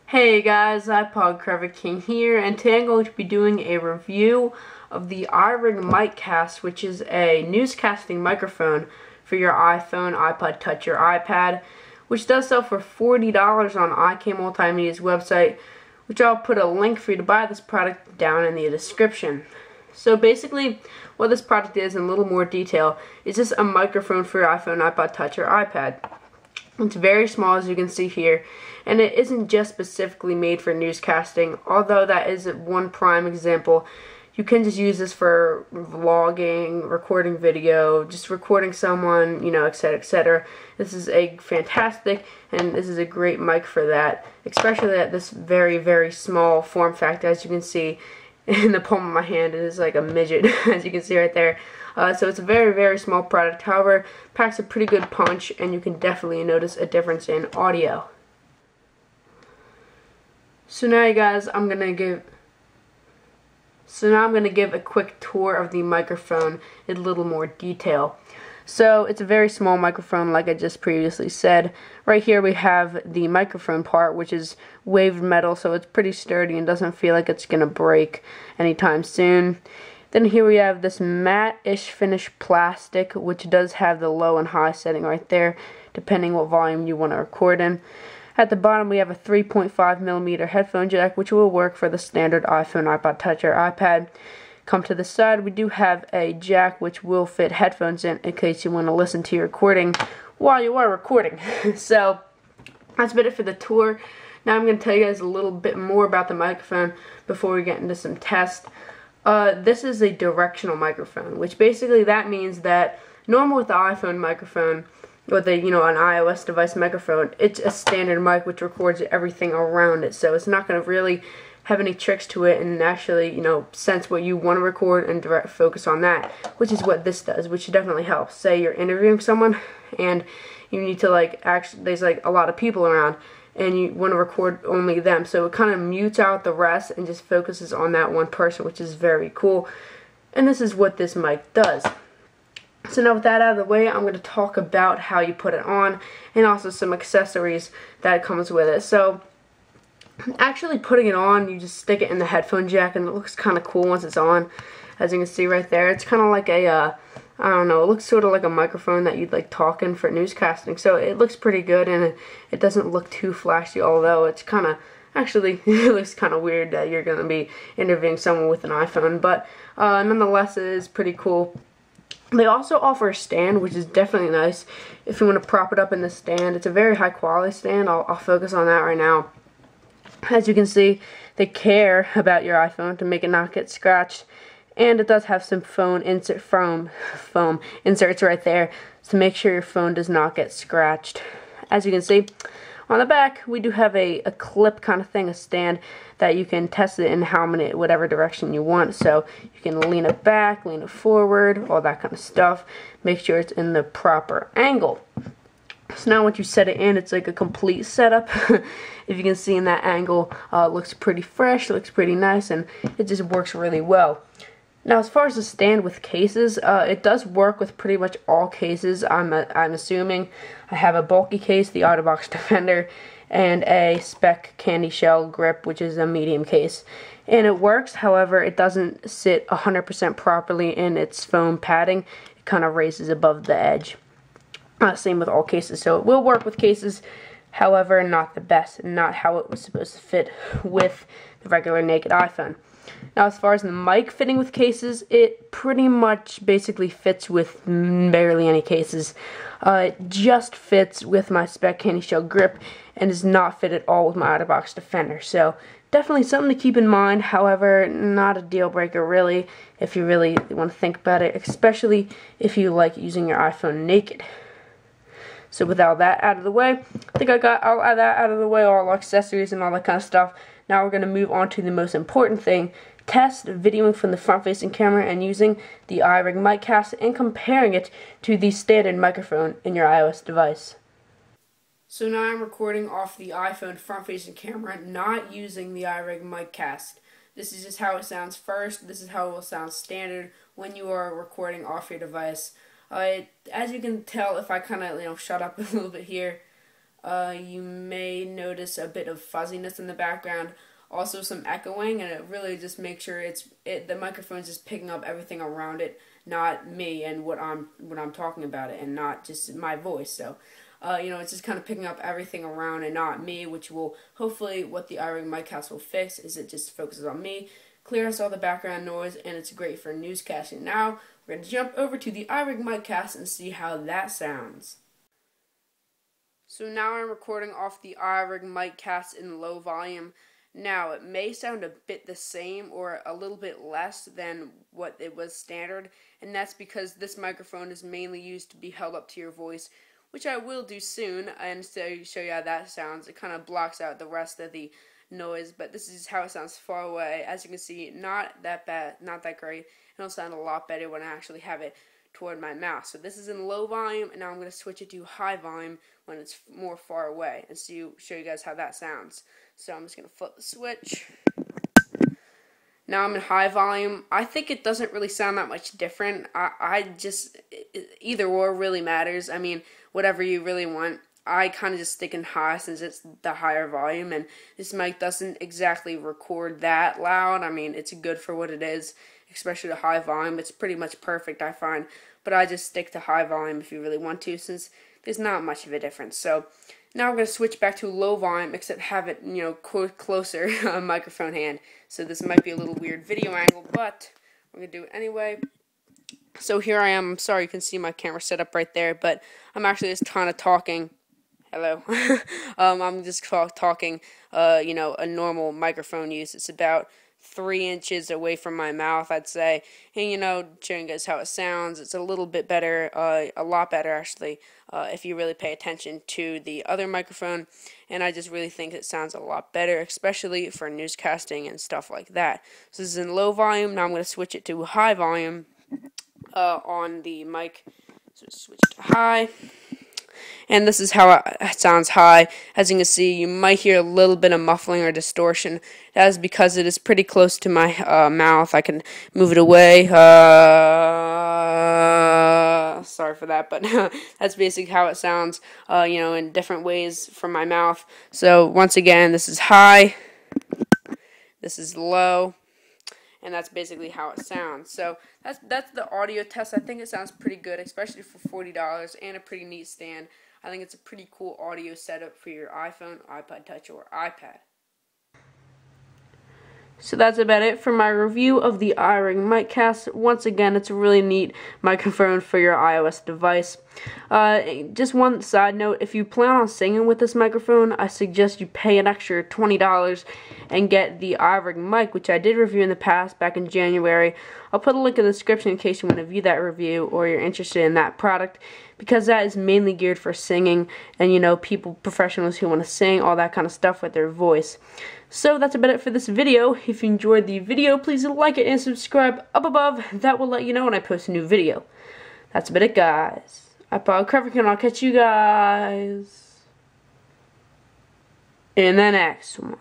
Hey guys, iPod King here, and today I'm going to be doing a review of the iRig Miccast, which is a newscasting microphone for your iPhone, iPod Touch, or iPad, which does sell for $40 on iK Multimedia's website, which I'll put a link for you to buy this product down in the description. So basically, what this product is in a little more detail is just a microphone for your iPhone, iPod Touch, or iPad. It's very small, as you can see here, and it isn't just specifically made for newscasting, although that is one prime example. You can just use this for vlogging, recording video, just recording someone, etc., etc. This is a fantastic, and this is a great mic for that, especially at this very, very small form factor. As you can see in the palm of my hand, it is like a midget, as you can see right there. So it's a very, very small product. However, packs a pretty good punch, and you can definitely notice a difference in audio. So now, you guys, I'm gonna give a quick tour of the microphone in a little more detail. So it's a very small microphone, like I just previously said. Right here we have the microphone part, which is waved metal, so it's pretty sturdy and doesn't feel like it's gonna break anytime soon. Then here we have this matte-ish finish plastic, which does have the low and high setting right there, depending what volume you want to record in. At the bottom we have a 3.5mm headphone jack, which will work for the standard iPhone, iPod Touch, or iPad. Come to the side, we do have a jack which will fit headphones in case you want to listen to your recording while you are recording. So that's about it for the tour. Now I'm going to tell you guys a little bit more about the microphone before we get into some tests. This is a directional microphone, which basically that means that normal with the iPhone microphone, with an iOS device microphone, it's a standard mic which records everything around it. So it's not going to really have any tricks to it and actually, sense what you want to record and direct focus on that, which is what this does, which definitely helps. Say you're interviewing someone and you need to there's a lot of people around, and you want to record only them. So it kind of mutes out the rest and just focuses on that one person, which is very cool. And this is what this mic does. So now with that out of the way, I'm going to talk about how you put it on and also some accessories that comes with it. So actually putting it on, you just stick it in the headphone jack, and it looks kind of cool once it's on. As you can see right there, it's kind of like a I don't know, it looks sort of like a microphone that you'd talk in for newscasting. So it looks pretty good, and it doesn't look too flashy, although it's kind of, actually, it looks kind of weird that you're going to be interviewing someone with an iPhone. But nonetheless, it is pretty cool. They also offer a stand, which is definitely nice if you want to prop it up in the stand. It's a very high quality stand. I'll focus on that right now. As you can see, they care about your iPhone to make it not get scratched. And it does have some foam inserts right there to make sure your phone does not get scratched. As you can see, on the back, we do have a clip kind of thing, a stand that you can test it in whatever direction you want. So you can lean it back, lean it forward, all that kind of stuff. Make sure it's in the proper angle. So now once you set it in, it's like a complete setup. If you can see in that angle, it looks pretty fresh, looks pretty nice, and it just works really well. Now, as far as the stand with cases, it does work with pretty much all cases. I'm assuming. I have a bulky case, the OtterBox Defender, and a spec candy shell grip, which is a medium case. And it works, however, it doesn't sit 100% properly in its foam padding. It kind of raises above the edge. Same with all cases, so it will work with cases, however, not the best, not how it was supposed to fit with the regular naked iPhone. Now, as far as the mic fitting with cases, it pretty much basically fits with barely any cases. It just fits with my spec candy shell grip and does not fit at all with my OtterBox Defender. So definitely something to keep in mind. However, not a deal breaker really, if you really want to think about it, especially if you like using your iPhone naked. So with all that out of the way, I think I got all that out of the way, all accessories and all that kind of stuff. Now we're going to move on to the most important thing, test videoing from the front-facing camera and using the iRig Miccast and comparing it to the standard microphone in your iOS device. So now I'm recording off the iPhone front-facing camera, not using the iRig Miccast. This is just how it sounds first. This is how it will sound standard when you are recording off your device. As you can tell, if I kind of shut up a little bit here, You may notice a bit of fuzziness in the background, also some echoing, and it really just makes sure the microphone's just picking up everything around it, not me and what I'm talking about it, and not just my voice. So it's just kind of picking up everything around and not me, which will hopefully what the iRig Miccast will fix is it just focuses on me, clears all the background noise, and it's great for newscasting. Now we're going to jump over to the iRig Miccast and see how that sounds. So now I'm recording off the iRig Miccast in low volume. Now, it may sound a bit the same or a little bit less than what it was standard, and that's because this microphone is mainly used to be held up to your voice, which I will do soon, and so show you how that sounds. It kind of blocks out the rest of the noise, but this is how it sounds far away. As you can see, not that bad, not that great. It'll sound a lot better when I actually have it toward my mouth. So this is in low volume, and now I'm going to switch it to high volume when it's more far away, and show you guys how that sounds. So I'm just going to flip the switch. Now I'm in high volume. I think it doesn't really sound that much different. Either or really matters. I mean, whatever you really want. I kind of just stick in high since it's the higher volume, and this mic doesn't exactly record that loud. I mean, it's good for what it is, especially the high volume. It's pretty much perfect, I find, but I just stick to high volume if you really want to, since there's not much of a difference. So now I'm going to switch back to low volume, except have it, closer microphone hand. So this might be a little weird video angle, but we're going to do it anyway. So here I am. I'm sorry you can see my camera set up right there, but I'm actually just kind of talking. Hello. I'm just talking, a normal microphone use. It's about 3 inches away from my mouth, I'd say. And, showing you guys how it sounds. It's a little bit better, a lot better, actually, if you really pay attention to the other microphone. And I just really think it sounds a lot better, especially for newscasting and stuff like that. So this is in low volume. Now I'm going to switch it to high volume on the mic. So switch it to high. And this is how it sounds high. As you can see, you might hear a little bit of muffling or distortion. That is because it is pretty close to my mouth. I can move it away. Sorry for that, but that's basically how it sounds, in different ways from my mouth. So once again, this is high. This is low. And that's basically how it sounds. So that's the audio test. I think it sounds pretty good, especially for $40 and a pretty neat stand. I think it's a pretty cool audio setup for your iPhone, iPod Touch, or iPad. So that's about it for my review of the iRig Miccast. Once again, it's a really neat microphone for your iOS device. Just one side note, if you plan on singing with this microphone, I suggest you pay an extra $20 and get the iRig mic, which I did review in the past back in January. I'll put a link in the description in case you want to view that review or you're interested in that product, because that is mainly geared for singing and, professionals who want to sing, all that kind of stuff with their voice. So that's about it for this video. If you enjoyed the video, please like it and subscribe up above. That will let you know when I post a new video. That's about it, guys. I'm Paul Creverick, and I'll catch you guys in the next one.